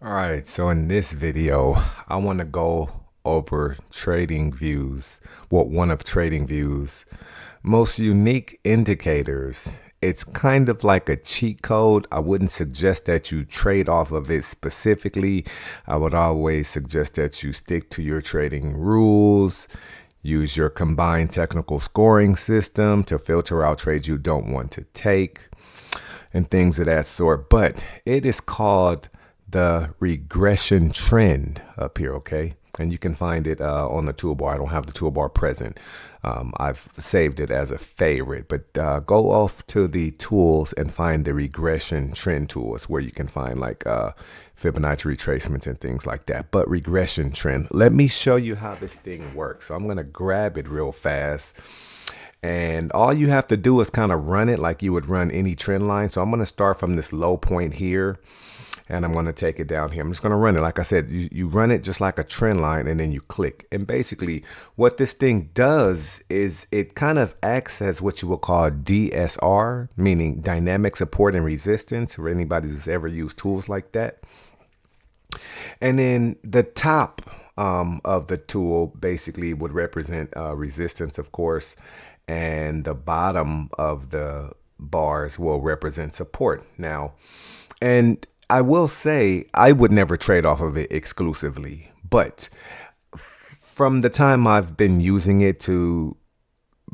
All right, so in this video, I want to go over TradingView's, one of TradingView's most unique indicators. It's kind of like a cheat code. I wouldn't suggest that you trade off of it specifically. I would always suggest that you stick to your trading rules. Use your combined technical scoring system to filter out trades you don't want to take and things of that sort. But it is called the regression trend up here, okay? And you can find it on the toolbar. I don't have the toolbar present. I've saved it as a favorite, but go off to the tools and find the regression trend tool. It's where you can find like Fibonacci retracements and things like that. But regression trend, let me show you how this thing works. So I'm gonna grab it real fast. And all you have to do is kind of run it like you would run any trend line. So I'm going to start from this low point here and I'm going to take it down here. I'm just going to run it. Like I said, you run it just like a trend line and then you click. And basically what this thing does is it kind of acts as what you would call DSR, meaning dynamic support and resistance, for anybody that's ever used tools like that. And then the top of the tool basically would represent resistance, of course, and the bottom of the bars will represent support. Now, and I will say I would never trade off of it exclusively, but from the time I've been using it to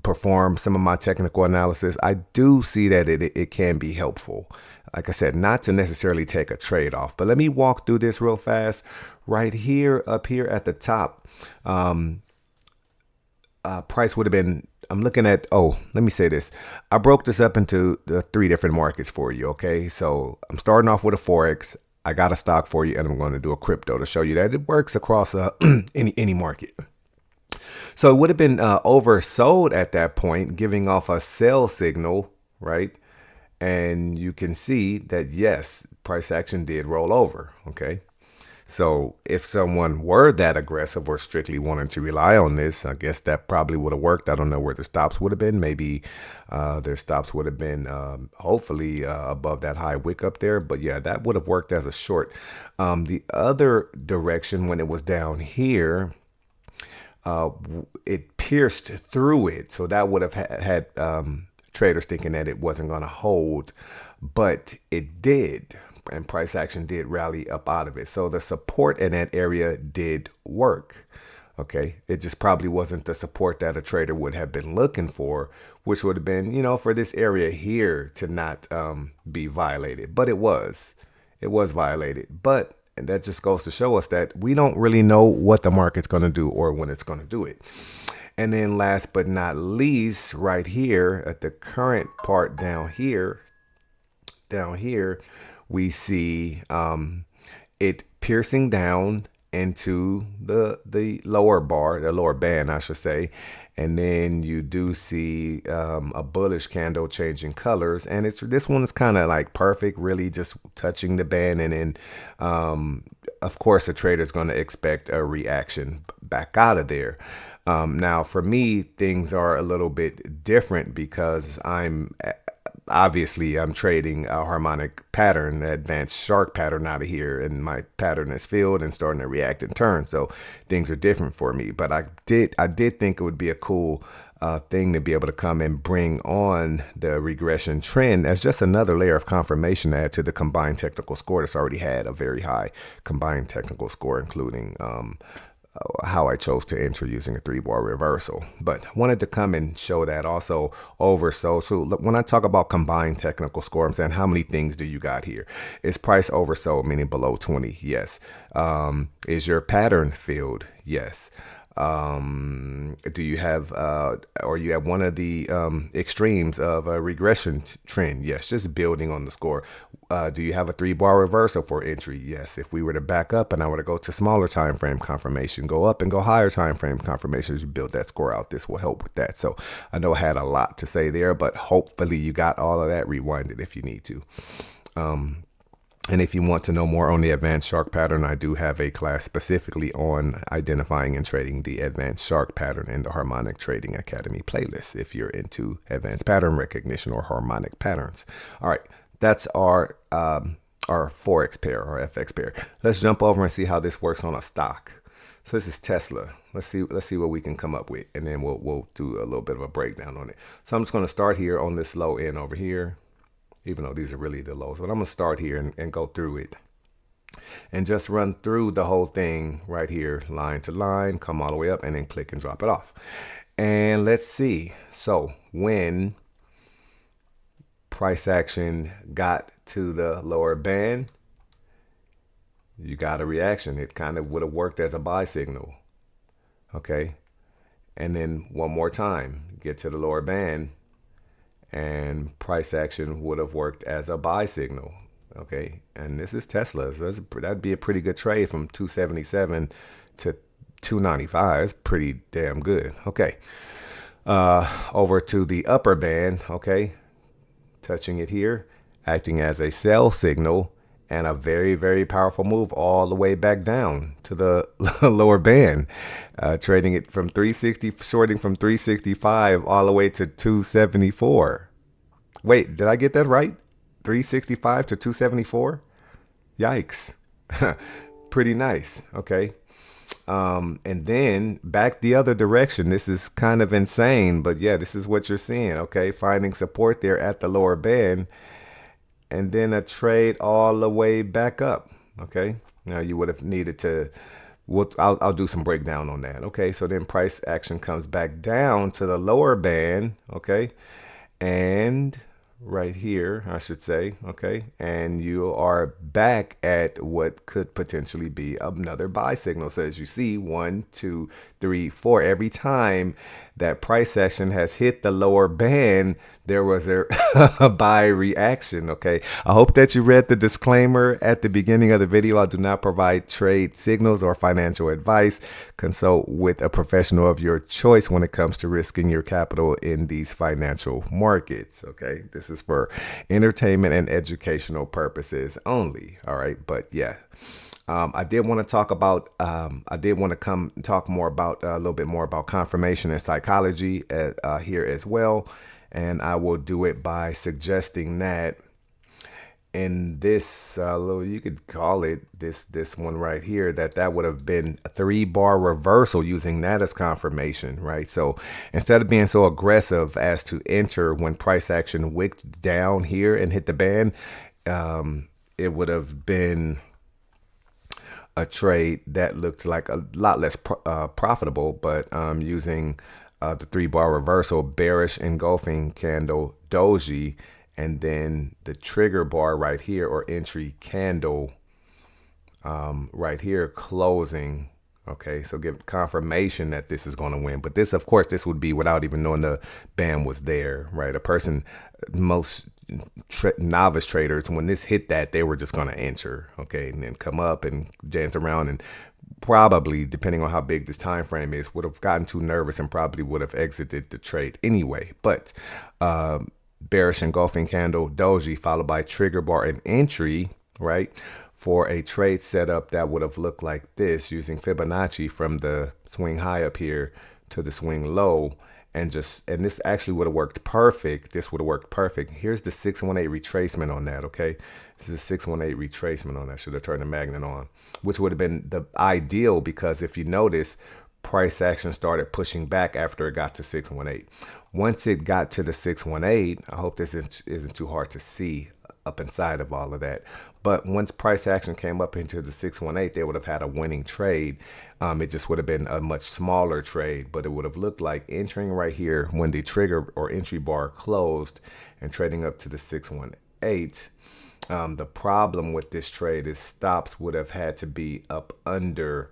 perform some of my technical analysis, I do see that it can be helpful. Like I said, not to necessarily take a trade off, but let me walk through this real fast. Right here, up here at the top, price would have been, I'm looking at, let me say this. I broke this up into the 3 different markets for you, okay? So I'm starting off with a Forex. I got a stock for you, and I'm going to do a crypto to show you that it works across any market. So it would have been oversold at that point, giving off a sell signal, right? And you can see that, yes, price action did roll over, okay? So if someone were that aggressive or strictly wanted to rely on this, I guess that probably would have worked. I don't know where the stops would have been. Maybe their stops would have been hopefully above that high wick up there. But yeah, that would have worked as a short. The other direction, when it was down here, it pierced through it. So that would have had traders thinking that it wasn't going to hold, but it did. And price action did rally up out of it. So the support in that area did work. Okay. It just probably wasn't the support that a trader would have been looking for, which would have been, for this area here to not be violated. But it was violated. But and that just goes to show us that we don't really know what the market's going to do or when it's going to do it. And then last but not least, right here at the current part down here, we see it piercing down into the lower bar, the lower band, I should say. And then you do see a bullish candle changing colors. And this one is kind of like perfect, really just touching the band. And then, of course, the trader is going to expect a reaction back out of there. Now, for me, things are a little bit different because I'm trading a harmonic pattern, advanced shark pattern out of here, and my pattern is filled and starting to react and turn. So things are different for me. But I did think it would be a cool thing to be able to come and bring on the regression trend as just another layer of confirmation to add to the combined technical score that's already had a very high combined technical score, including how I chose to enter using a 3-bar reversal. But wanted to come and show that also oversold. So when I talk about combined technical score, I'm saying how many things do you got here? Is price oversold, meaning below 20? Yes. Is your pattern filled? Yes. Do you have or you have one of the extremes of a regression trend? Yes, just building on the score. Do you have a 3-bar reversal for entry? Yes. If we were to back up and I were to go to smaller time frame confirmation, go up and go higher time frame confirmations, you build that score out. This will help with that. So I know I had a lot to say there, but hopefully you got all of that. Rewind it if you need to. And if you want to know more on the advanced shark pattern, I do have a class specifically on identifying and trading the advanced shark pattern in the Harmonic Trading Academy playlist if you're into advanced pattern recognition or harmonic patterns. All right, that's our or Forex pair or FX pair. Let's jump over and see how this works on a stock. So this is Tesla. Let's see what we can come up with, and then we'll do a little bit of a breakdown on it. So I'm just going to start here on this low end over here, even though these are really the lows. But I'm going to start here and go through it and just run through the whole thing right here, line to line, come all the way up, and then click and drop it off. And let's see. So when price action got to the lower band, you got a reaction. It kind of would have worked as a buy signal. Okay. And then one more time, get to the lower band, and price action would have worked as a buy signal. Okay. And this is Tesla. So that'd be a pretty good trade from 277 to 295. It's pretty damn good. Okay. Over to the upper band. Okay. Touching it here, acting as a sell signal, and a very, very powerful move all the way back down to the lower band, trading it from 360, shorting from 365 all the way to 274. Wait, did I get that right? 365 to 274? Yikes. Pretty nice. Okay. And then back the other direction. This is kind of insane, but yeah, this is what you're seeing. Okay. Finding support there at the lower band, and then a trade all the way back up. Okay. Now you would have needed to, I'll do some breakdown on that. Okay. So then price action comes back down to the lower band. Okay. And right here, I should say, okay, and you are back at what could potentially be another buy signal. So as you see, 1, 2, 3, 4, every time that price action has hit the lower band, there was a buy reaction. Okay, I hope that you read the disclaimer at the beginning of the video. I do not provide trade signals or financial advice. Consult with a professional of your choice when it comes to risking your capital in these financial markets. Okay, this is for entertainment and educational purposes only. All right, but yeah. I did want to talk about, talk more about a little bit more about confirmation and psychology here as well. And I will do it by suggesting that in this you could call it this one right here, that would have been a 3-bar reversal, using that as confirmation, right? So instead of being so aggressive as to enter when price action wicked down here and hit the band, it would have been a trade that looked like a lot less profitable, but using the 3-bar reversal, bearish engulfing candle, doji, and then the trigger bar right here, or entry candle right here, closing. Okay, so give confirmation that this is going to win. But this, of course, this would be without even knowing the band was there, right? A person, most novice traders, when this hit that, they were just going to enter, okay, and then come up and dance around, and probably, depending on how big this time frame is, would have gotten too nervous and probably would have exited the trade anyway. But bearish engulfing candle, doji, followed by trigger bar and entry, right, for a trade setup that would have looked like this, using Fibonacci from the swing high up here to the swing low. And this actually would have worked perfect. This would have worked perfect. Here's the 618 retracement on that. Okay, this is a 618 retracement on that. Should have turned the magnet on, which would have been the ideal, because if you notice, price action started pushing back after it got to 618. Once it got to the 618, I hope this isn't too hard to see up inside of all of that. But once price action came up into the 618, they would have had a winning trade. It just would have been a much smaller trade, but it would have looked like entering right here when the trigger or entry bar closed and trading up to the 618. The problem with this trade is stops would have had to be up under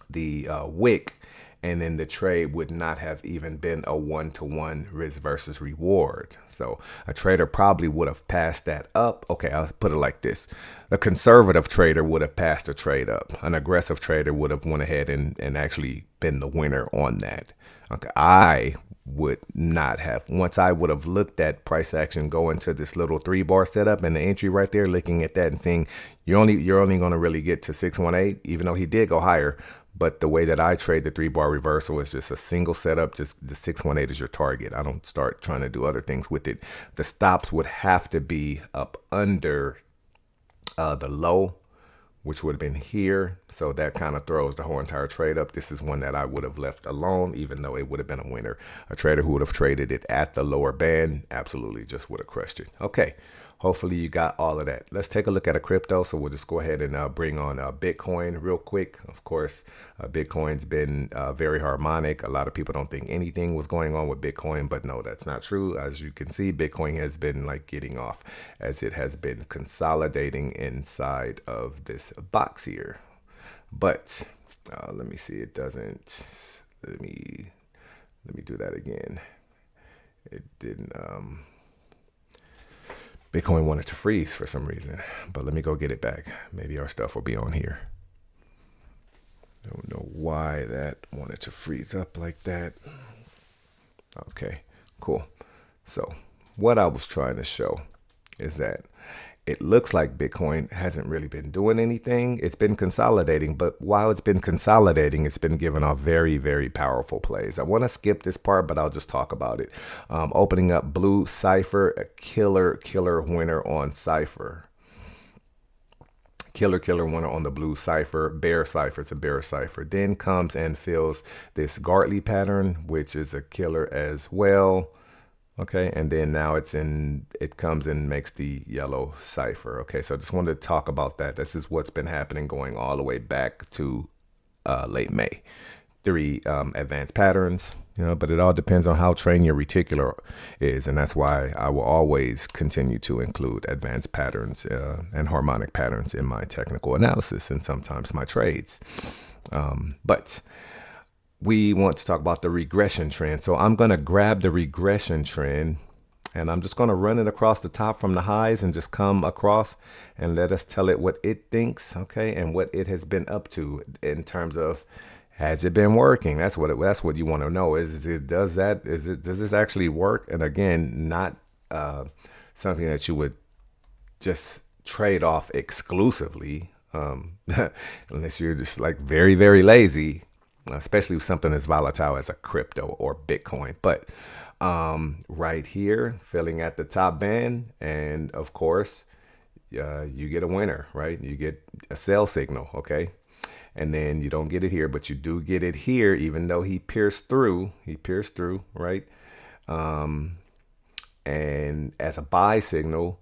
the wick, and then the trade would not have even been a 1-to-1 risk versus reward. So a trader probably would have passed that up. Okay, I'll put it like this. A conservative trader would have passed a trade up. An aggressive trader would have went ahead and actually been the winner on that. Okay, I would not have. Once I would have looked at price action go into this little 3-bar setup and the entry right there, looking at that and seeing you're only going to really get to 618, even though he did go higher. But the way that I trade the 3-bar reversal is just a single setup. Just the 618 is your target. I don't start trying to do other things with it. The stops would have to be up under the low, which would have been here. So that kind of throws the whole entire trade up. This is one that I would have left alone, even though it would have been a winner. A trader who would have traded it at the lower band absolutely just would have crushed it. Okay, hopefully you got all of that. Let's take a look at a crypto. So we'll just go ahead and bring on Bitcoin real quick. Of course, Bitcoin's been very harmonic. A lot of people don't think anything was going on with Bitcoin, but no, that's not true. As you can see, Bitcoin has been like getting off as it has been consolidating inside of this box here. But let me see, it doesn't, let me do that again. It didn't, Bitcoin wanted to freeze for some reason, but let me go get it back. Maybe our stuff will be on here. I don't know why that wanted to freeze up like that. Okay, cool. So what I was trying to show is that it looks like Bitcoin hasn't really been doing anything. It's been consolidating, but while it's been consolidating, it's been giving off very, very powerful plays. I want to skip this part, but I'll just talk about it. Opening up blue cipher, a killer winner on cipher. Killer winner on the blue cipher, bear cipher, it's a bear cipher. Then comes and fills this Gartley pattern, which is a killer as well. Okay, and then now it comes and makes the yellow cipher. Okay, so I just wanted to talk about that. This is what's been happening going all the way back to late May. 3 advanced patterns, but it all depends on how trained your reticular is. And that's why I will always continue to include advanced patterns and harmonic patterns in my technical analysis and sometimes my trades. But we want to talk about the regression trend. So I'm going to grab the regression trend and I'm just going to run it across the top from the highs and just come across and let us tell it what it thinks. Okay. And what it has been up to in terms of, has it been working? That's what you want to know. Does this actually work? And again, not something that you would just trade off exclusively, unless you're just like very, very lazy, especially with something as volatile as a crypto or Bitcoin. But right here, filling at the top band, and of course, you get a winner, right? You get a sell signal, okay? And then you don't get it here, but you do get it here, even though he pierced through, right? And as a buy signal,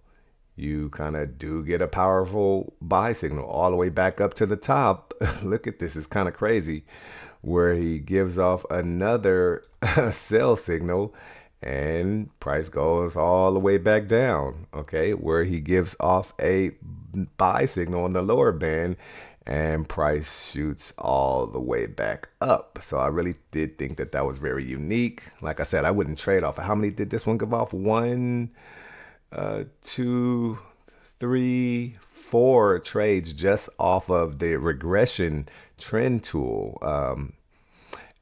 you kind of do get a powerful buy signal all the way back up to the top. Look at this, it's kind of crazy, where he gives off another sell signal and price goes all the way back down, okay? Where he gives off a buy signal on the lower band and price shoots all the way back up. So I really did think that was very unique. Like I said, I wouldn't trade off. How many did this one give off? 1, 2, 3, 4 trades just off of the regression trend tool.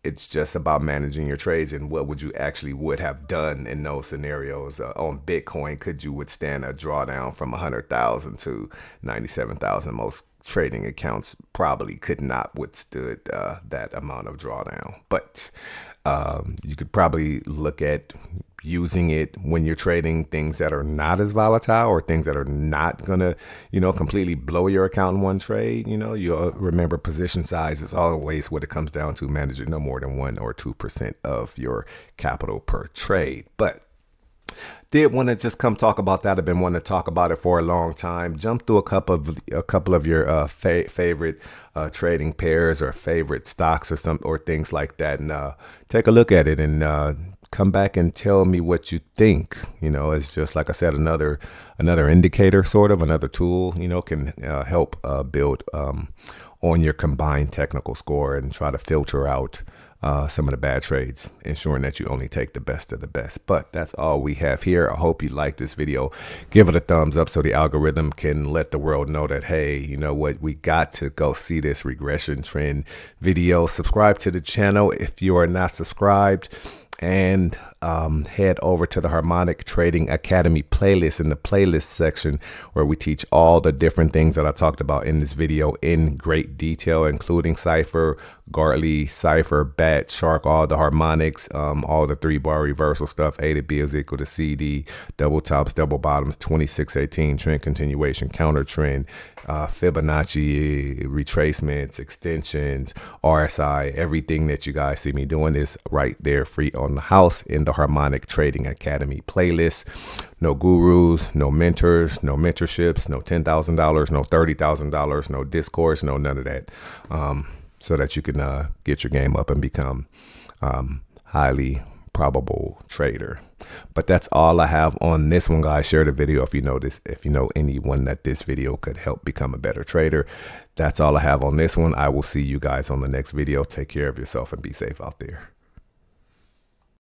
It's just about managing your trades and what would you actually would have done in those scenarios. On Bitcoin, could you withstand a drawdown from 100,000 to 97,000? Most trading accounts probably could not withstood that amount of drawdown. But you could probably look at using it when you're trading things that are not as volatile or things that are not gonna, completely blow your account in one trade. You'll remember position size is always what it comes down to, managing no more than 1 or 2% of your capital per trade. But did want to just come talk about that. I've been wanting to talk about it for a long time. Jump through a couple of your favorite trading pairs or favorite stocks or things like that, and take a look at it and come back and tell me what you think. It's just like I said, another indicator, sort of another tool. Can help build on your combined technical score and try to filter out some of the bad trades, ensuring that you only take the best of the best. But that's all we have here. I hope you like this video. Give it a thumbs up so the algorithm can let the world know that, hey, you know what, we got to go see this regression trend video. Subscribe to the channel if you are not subscribed. And head over to the Harmonic Trading Academy playlist in the playlist section, where we teach all the different things that I talked about in this video in great detail, including Cypher, Gartley, Cypher, Bat, Shark, all the harmonics, all the 3-bar reversal stuff, A to B is equal to CD, double tops, double bottoms, 2618, trend continuation, counter trend, Fibonacci, retracements, extensions, RSI, everything that you guys see me doing is right there free on the house in the Harmonic Trading Academy playlist. No gurus, no mentors, no mentorships, no $10,000, no $30,000, no discourse, no none of that. So that you can get your game up and become highly probable trader. But that's all I have on this one, guys. Share the video if you know this, if you know anyone that this video could help become a better trader. That's all I have on this one. I will see you guys on the next video. Take care of yourself and be safe out there.